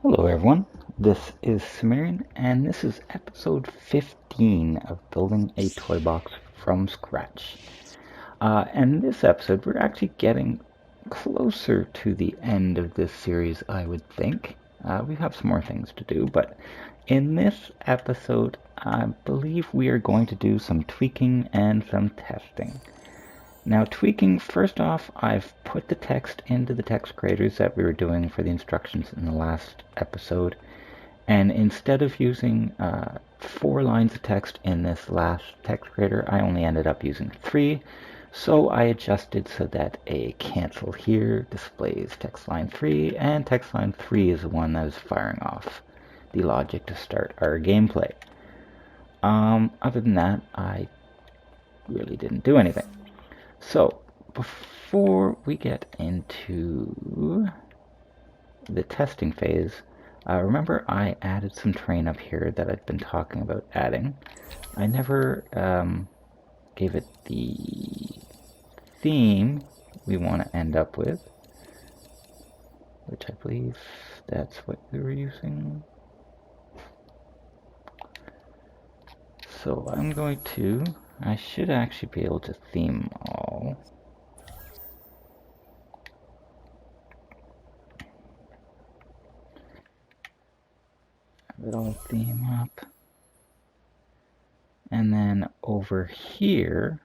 Hello everyone, this is Sumerian and this is episode 15 of building a toy box from scratch. And this episode we're actually getting closer to the end of this series, I would think. We have some more things to do, but in this episode I believe we are going to do some tweaking and some testing. Now tweaking, first off, I've put the text into the text creators that we were doing for the instructions in the last episode. And instead of using 4 lines of text in this last text creator, I only ended up using 3. So I adjusted so that a cancel here displays text line 3, and text line 3 is the one that is firing off the logic to start our gameplay. Other than that, I really didn't do anything. So, before we get into the testing phase, remember I added some terrain up here that I've been talking about adding. I never gave it the theme we want to end up with, which I believe that's what we were using. So I'm going to, I should actually be able to theme all. Have it all theme up. And then over here,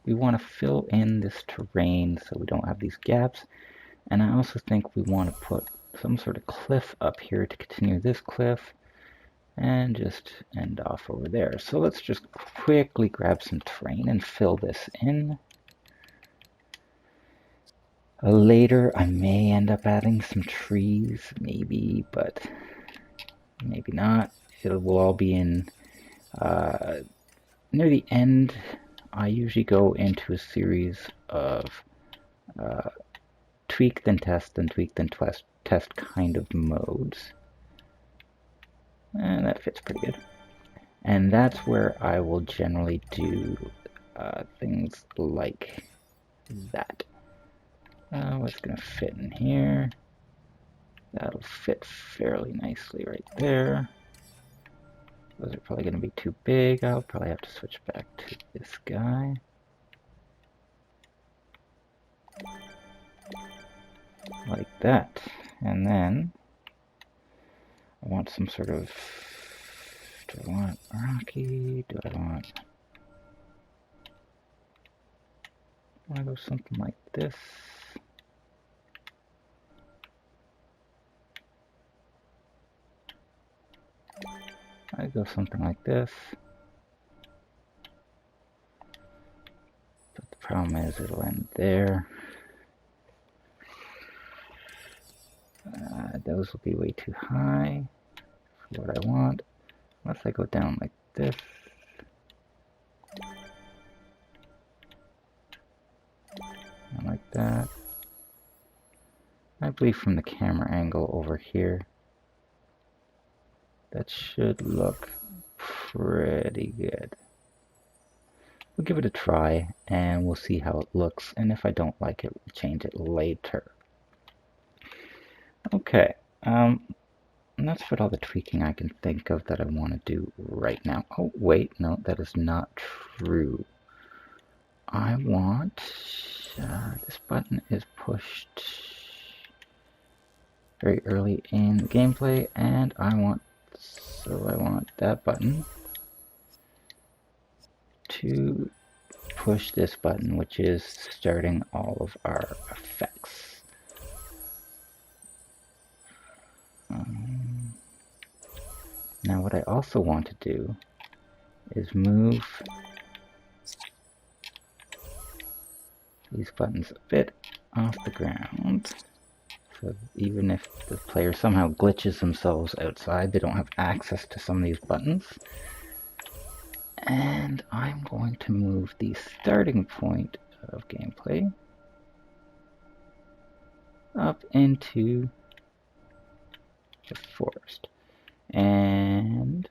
we want to fill in this terrain so we don't have these gaps. And I also think we want to put some sort of cliff up here to continue this cliff and just end off over there. So let's just quickly grab some terrain and fill this in. Later, I may end up adding some trees, maybe, but maybe not. It will all be in near the end. I usually go into a series of tweak then test then tweak then test kind of modes, and that fits pretty good. And that's where I will generally do things like that. What's going to fit in here? That'll fit fairly nicely right there. Those are probably going to be too big. I'll probably have to switch back to this guy. Like that. And then I want some sort of, do I want rocky? Do I want to go something like this? I go something like this. But the problem is it'll end there. Those will be way too high for what I want. Unless I go down like this. And like that. I believe from the camera angle over here, that should look pretty good. We'll give it a try and we'll see how it looks, and if I don't like it, we'll change it later. Okay, and that's about all the tweaking I can think of that I want to do right now. Oh wait, no, that is not true. I want, this button is pushed very early in the gameplay, and I want that button to push this button, which is starting all of our effects. Now what I also want to do is move these buttons a bit off the ground. So even if the player somehow glitches themselves outside, they don't have access to some of these buttons. And I'm going to move the starting point of gameplay up into the forest. And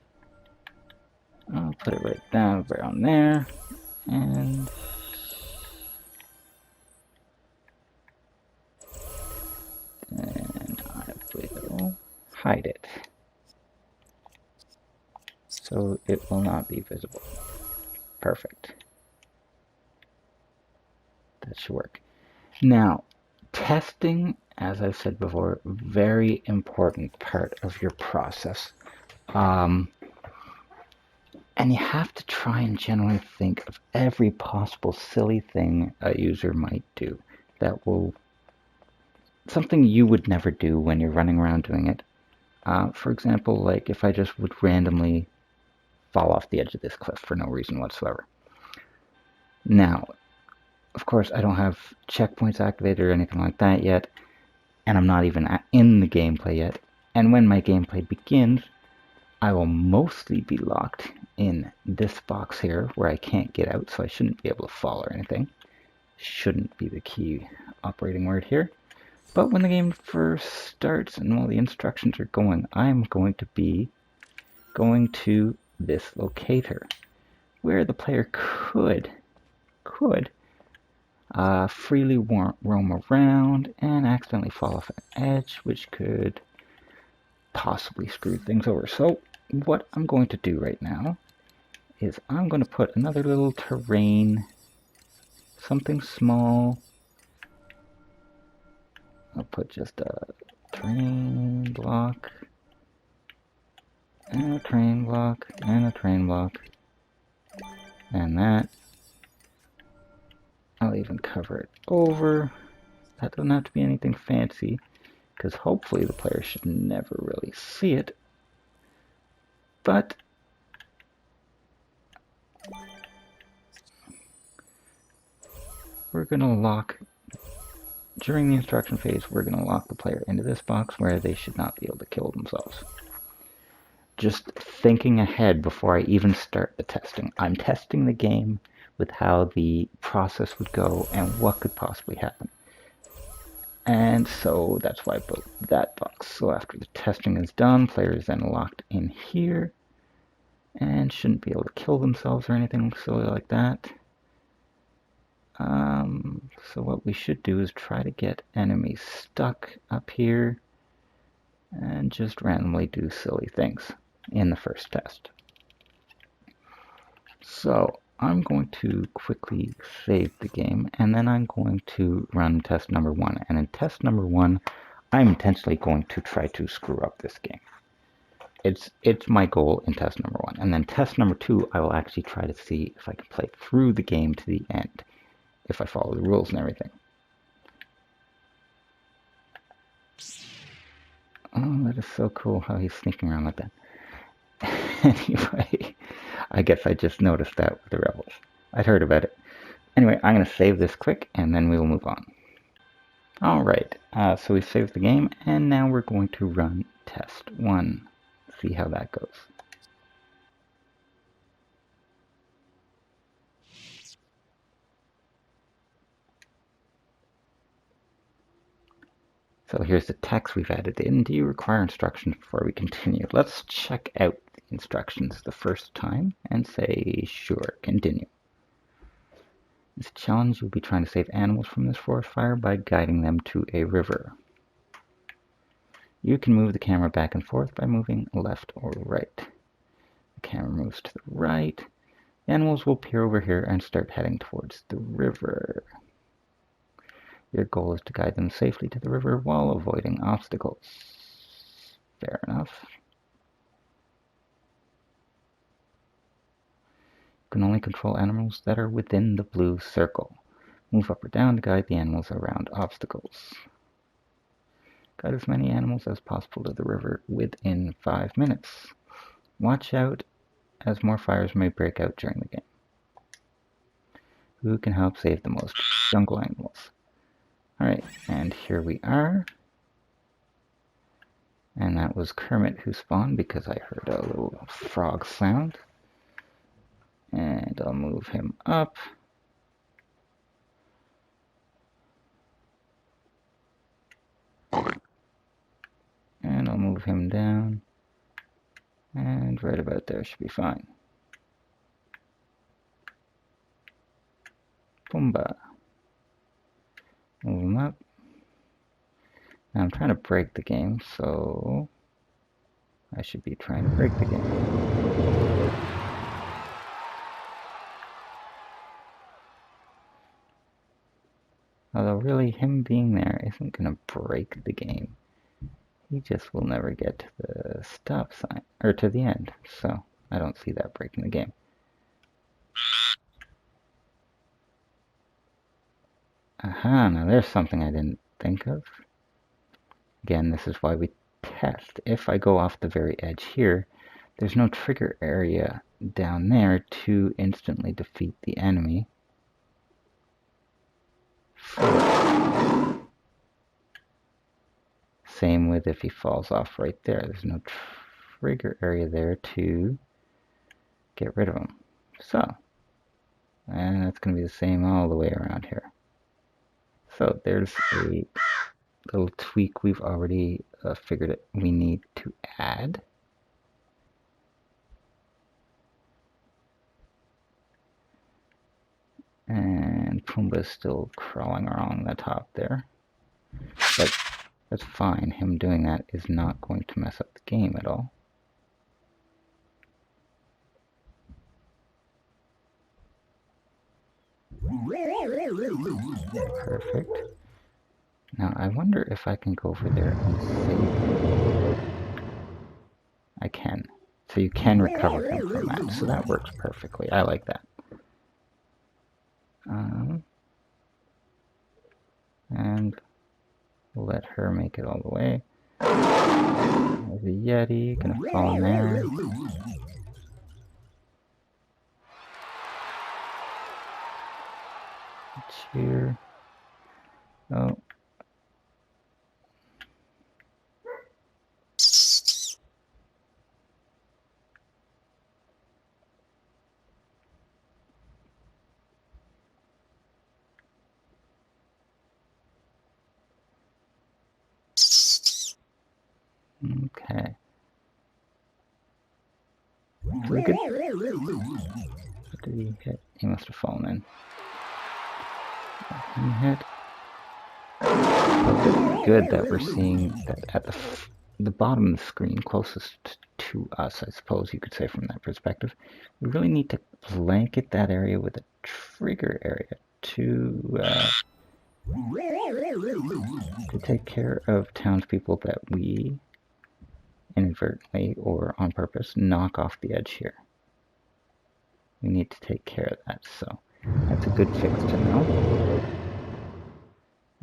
I'll put it right down around there. And I will hide it so it will not be visible. Perfect. That should work. Now, testing, as I said before, very important part of your process. And you have to try and generally think of every possible silly thing a user might do that will, something you would never do when you're running around doing it. For example, like if I just would randomly fall off the edge of this cliff for no reason whatsoever. Now, of course, I don't have checkpoints activated or anything like that yet, and I'm not even in the gameplay yet. And when my gameplay begins, I will mostly be locked in this box here where I can't get out, so I shouldn't be able to fall or anything. Shouldn't be the key operating word here. But when the game first starts and all the instructions are going, I'm going to be going to this locator where the player could freely roam around and accidentally fall off an edge, which could possibly screw things over. So what I'm going to do right now is I'm going to put another little terrain, something small. I'll put just a terrain block, and a terrain block, and a terrain block, and that. I'll even cover it over. That doesn't have to be anything fancy, because hopefully the player should never really see it. But we're going to lock, during the instruction phase, we're going to lock the player into this box where they should not be able to kill themselves. Just thinking ahead before I even start the testing. I'm testing the game with how the process would go and what could possibly happen. And so that's why I built that box. So after the testing is done, player is then locked in here and shouldn't be able to kill themselves or anything silly like that. So what we should do is try to get enemies stuck up here and just randomly do silly things in the first test. So I'm going to quickly save the game, and then I'm going to run test number 1. And in test number 1, I'm intentionally going to try to screw up this game. It's my goal in test number 1. And then test number 2, I will actually try to see if I can play through the game to the end, if I follow the rules and everything. Oh, that is so cool how he's sneaking around like that. Anyway, I guess I just noticed that with the rebels. I'd heard about it. Anyway, I'm going to save this quick, and then we will move on. Alright, so we saved the game, and now we're going to run test 1. See how that goes. So here's the text we've added in. Do you require instructions before we continue? Let's check out the instructions the first time and say, sure, continue. This challenge, you'll be trying to save animals from this forest fire by guiding them to a river. You can move the camera back and forth by moving left or right. The camera moves to the right. The animals will appear over here and start heading towards the river. Your goal is to guide them safely to the river while avoiding obstacles. Fair enough. You can only control animals that are within the blue circle. Move up or down to guide the animals around obstacles. Guide as many animals as possible to the river within 5 minutes. Watch out, as more fires may break out during the game. Who can help save the most jungle animals? Alright, and here we are. And that was Kermit who spawned because I heard a little frog sound. And I'll move him up. And I'll move him down. And right about there should be fine. Boomba. Move him up. Now I'm trying to break the game, so I should be trying to break the game. Although really, him being there isn't going to break the game. He just will never get to the stop sign, or to the end, so I don't see that breaking the game. Aha, now there's something I didn't think of. Again, this is why we test. If I go off the very edge here, there's no trigger area down there to instantly defeat the enemy. Same with if he falls off right there. There's no trigger area there to get rid of him. So, and that's going to be the same all the way around here. So there's a little tweak we've already figured it we need to add. And Pumbaa's still crawling along the top there. But that's fine. Him doing that is not going to mess up the game at all. Perfect. Now I wonder if I can go over there and save him. I can. So you can recover him from that. So that works perfectly. I like that. And we'll let her make it all the way. There's a Yeti, gonna fall in there. Cheer. Oh. Okay. What did he hit? He must have fallen in. He hit. It's good that we're seeing that at the bottom of the screen, closest to us, I suppose you could say from that perspective, we really need to blanket that area with a trigger area to take care of townspeople that we inadvertently or on purpose knock off the edge here. We need to take care of that, so that's a good fix to know.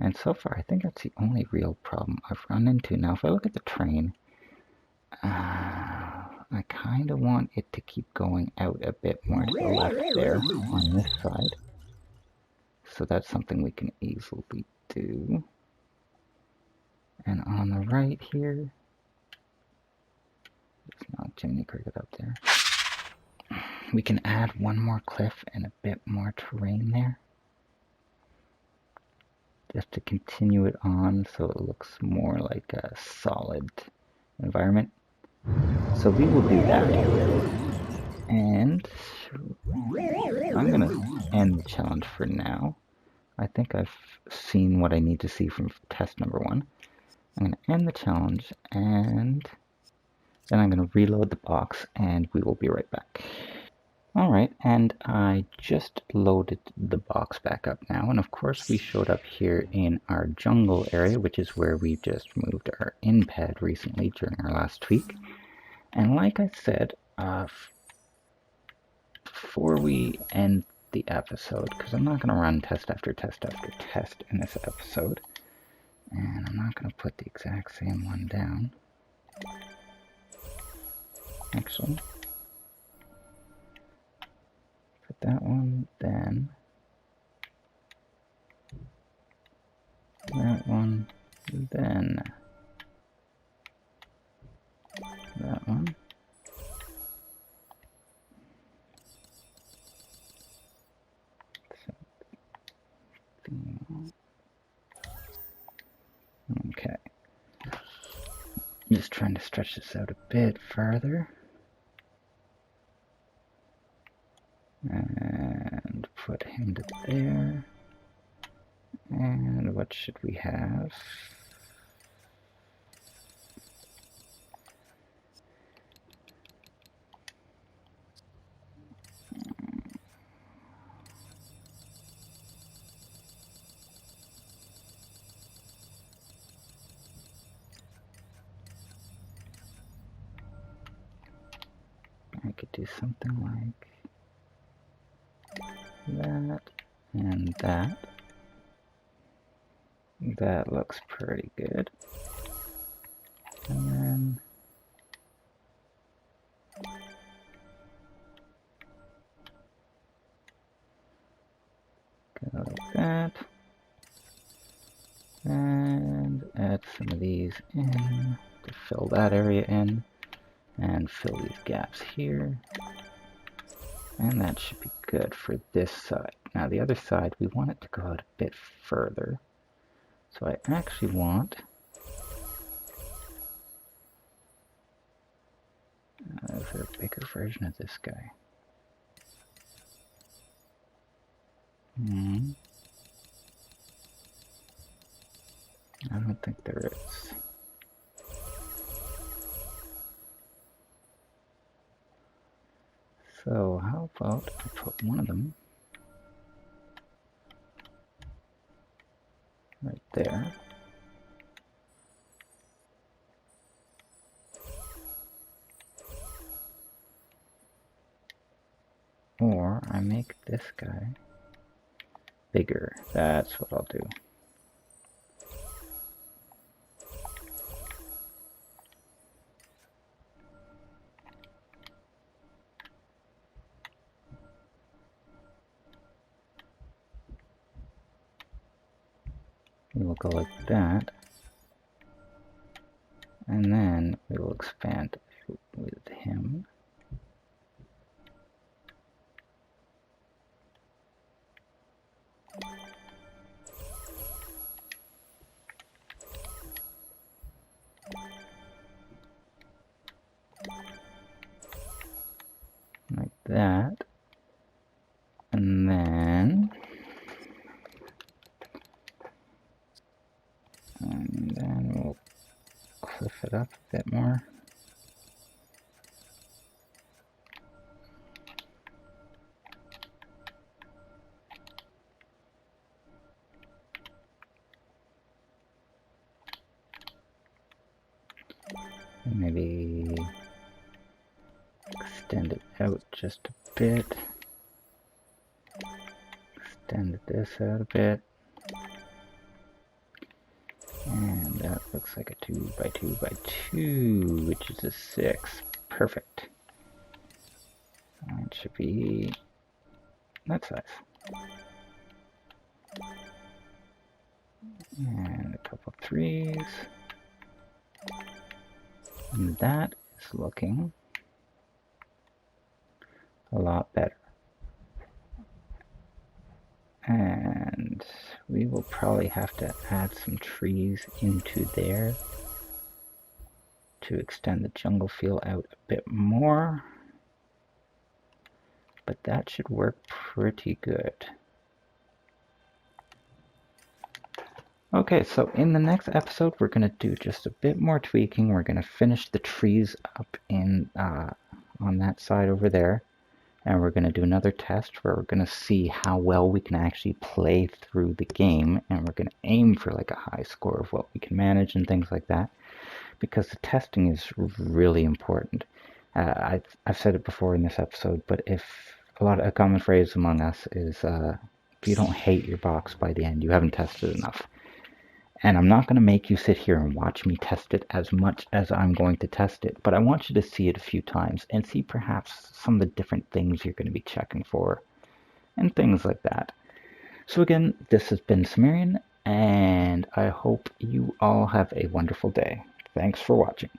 And so far, I think that's the only real problem I've run into. Now, if I look at the train, I kind of want it to keep going out a bit more to the left there on this side. So that's something we can easily do. And on the right here, let's knock Jiminy Cricket up there. We can add one more cliff and a bit more terrain there, just to continue it on so it looks more like a solid environment. So we will do that. And I'm going to end the challenge for now. I think I've seen what I need to see from test number 1. I'm going to end the challenge, and then I'm going to reload the box, and we will be right back. Alright, and I just loaded the box back up now, and of course we showed up here in our jungle area, which is where we just moved our in pad recently during our last tweak. And like I said, before we end the episode, because I'm not going to run test after test after test in this episode, and I'm not going to put the exact same one down. Actually, put that one, then that one, then that one. Okay. Just trying to stretch this out a bit further. And put him to there. And what should we have? do something like that and that. That looks pretty good. And then go like that. And add some of these in to fill that area in. And fill these gaps here. And that should be good for this side. Now the other side, we want it to go out a bit further. So I actually want... is there a bigger version of this guy? I don't think there is. So how about I put one of them right there. Or I make this guy bigger. That's what I'll do. We will go like that. And then we will expand with him. Like that. And then we'll cliff it up a bit more. And maybe extend it out just a bit. Extend this out a bit. And that looks like a 2 by 2 by 2, which is a 6. Perfect. It should be that size. And a couple 3s. And that is looking a lot better. And we will probably have to add some trees into there to extend the jungle feel out a bit more. But that should work pretty good. Okay, so in the next episode, we're going to do just a bit more tweaking. We're going to finish the trees up in on that side over there. And we're going to do another test where we're going to see how well we can actually play through the game. And we're going to aim for like a high score of what we can manage and things like that. Because the testing is really important. I've said it before in this episode, but if a common phrase among us is if you don't hate your box by the end, you haven't tested enough. And I'm not going to make you sit here and watch me test it as much as I'm going to test it, but I want you to see it a few times and see perhaps some of the different things you're going to be checking for and things like that. So again, this has been Cimmerian, and I hope you all have a wonderful day. Thanks for watching.